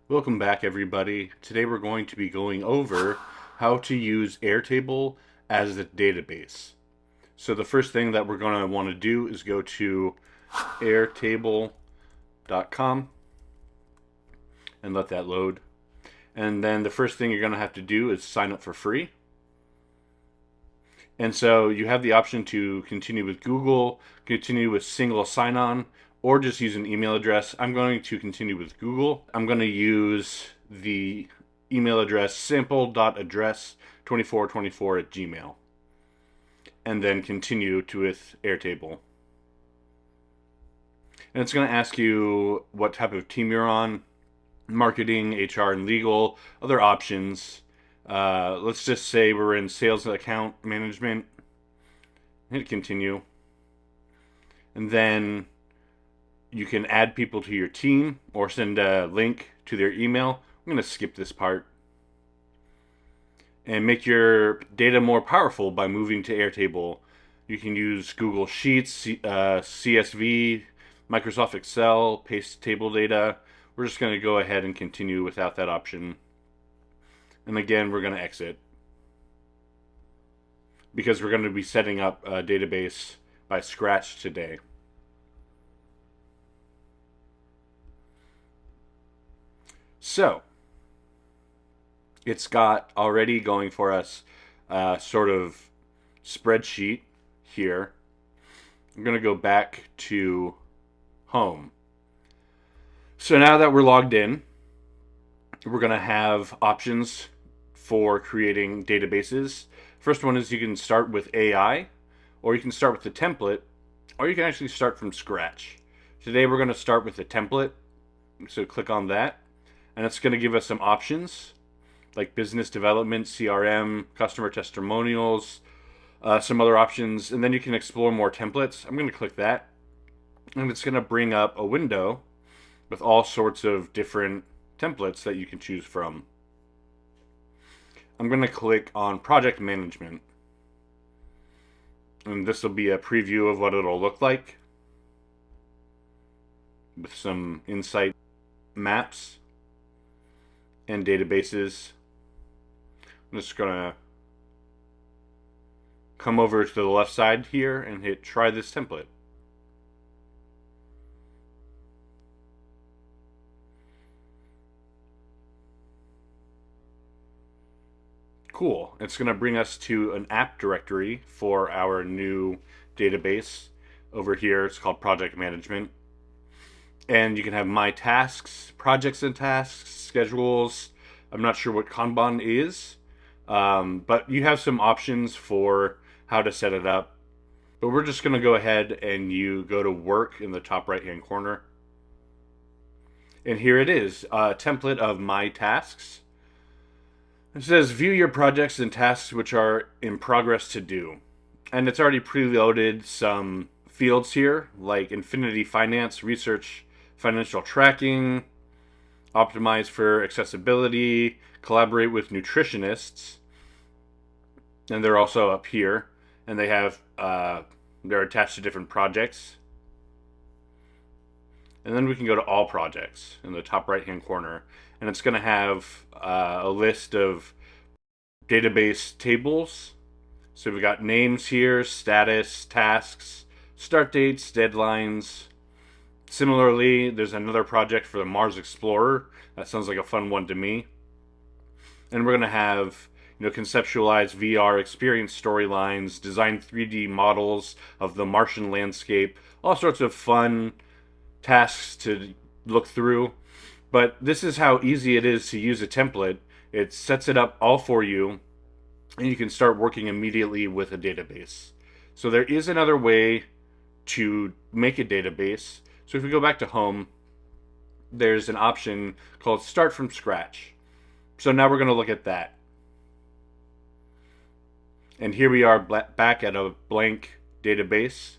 Welcome back, everybody. Today we're going to be going over how to use Airtable as a database. So the first thing that we're going to want to do is go to airtable.com and let that load. And then the first thing you're going to have to do is sign up for free. And so you have the option to continue with Google, continue with single sign-on, or just use an email address. I'm going to continue with Google. I'm going to use the email address simple.address2424 at Gmail. And then continue with Airtable. And it's going to ask you what type of team you're on, marketing, HR, and legal, other options. Let's just say we're in sales and account management. Hit continue. And then you can add people to your team or send a link to their email. I'm going to skip this part. And make your data more powerful by moving to Airtable. You can use Google Sheets, CSV, Microsoft Excel, paste table data. We're just going to go ahead and continue without that option. And again, we're going to exit because we're going to be setting up a database by scratch today. So, it's got already going for us a sort of spreadsheet here. I'm going to go back to home. So now that we're logged in, we're going to have options for creating databases. First one is you can start with AI, or you can start with the template, or you can actually start from scratch. Today we're going to start with the template. So click on that, and it's going to give us some options like business development, CRM, customer testimonials, some other options, and then you can explore more templates. I'm going to click that, and it's going to bring up a window with all sorts of different templates that you can choose from. I'm going to click on project management, and this will be a preview of what it'll look like with some insight maps and databases. I'm just going to come over to the left side here and hit try this template. Cool. It's going to bring us to an app directory for our new database. Over here, it's called Project Management. And you can have My Tasks, Projects and Tasks, Schedules. I'm not sure what Kanban is, but you have some options for how to set it up. But we're just going to go ahead and you go to Work in the top right-hand corner. And here it is, a template of My Tasks. It says view your projects and tasks which are in progress to do. And it's already preloaded some fields here like Infinity Finance, Research, Financial Tracking, Optimize for Accessibility, Collaborate with Nutritionists. And they're also up here. And they have, they're attached to different projects. And then we can go to all projects in the top right hand corner, and it's going to have a list of database tables. So we've got names here, status, tasks, start dates, deadlines. Similarly, there's another project for the Mars Explorer. That sounds like a fun one to me. And we're going to have conceptualize VR experience storylines, design 3D models of the Martian landscape, all sorts of fun tasks to look through. But this is how easy it is to use a template. It sets it up all for you, and you can start working immediately with a database. So there is another way to make a database. So if we go back to home, there's an option called Start from Scratch. So now we're going to look at that. And here we are back at a blank database.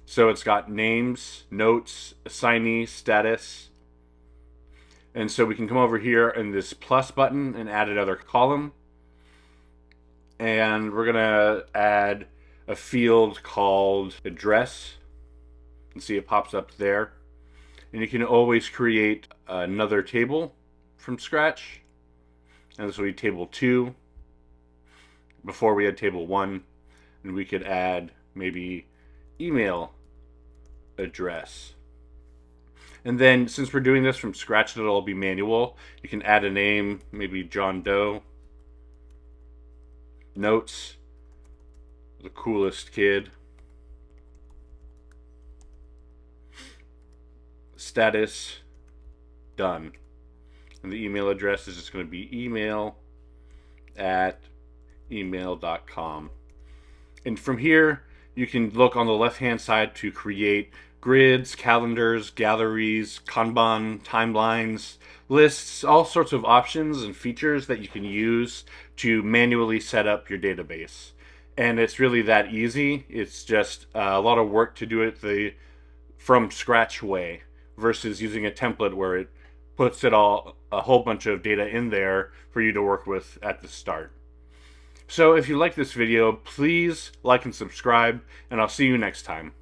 So it's got names, notes, assignee, status. And so we can come over here in this plus button and add another column. And we're going to add a field called address. And see it pops up there. And you can always create another table from scratch. And this will be table 2. Before we had table 1. And we could add maybe email address. And then since we're doing this from scratch, it'll all be manual. You can add a name, maybe John Doe. Notes, the coolest kid. Status, done. And the email address is just going to be email@email.com. And from here, you can look on the left-hand side to create grids, calendars, galleries, Kanban, timelines, lists, all sorts of options and features that you can use to manually set up your database. And it's really that easy. It's just a lot of work to do it the from scratch way versus using a template where it puts it all, a whole bunch of data in there for you to work with at the start. So if you like this video, please like and subscribe, and I'll see you next time.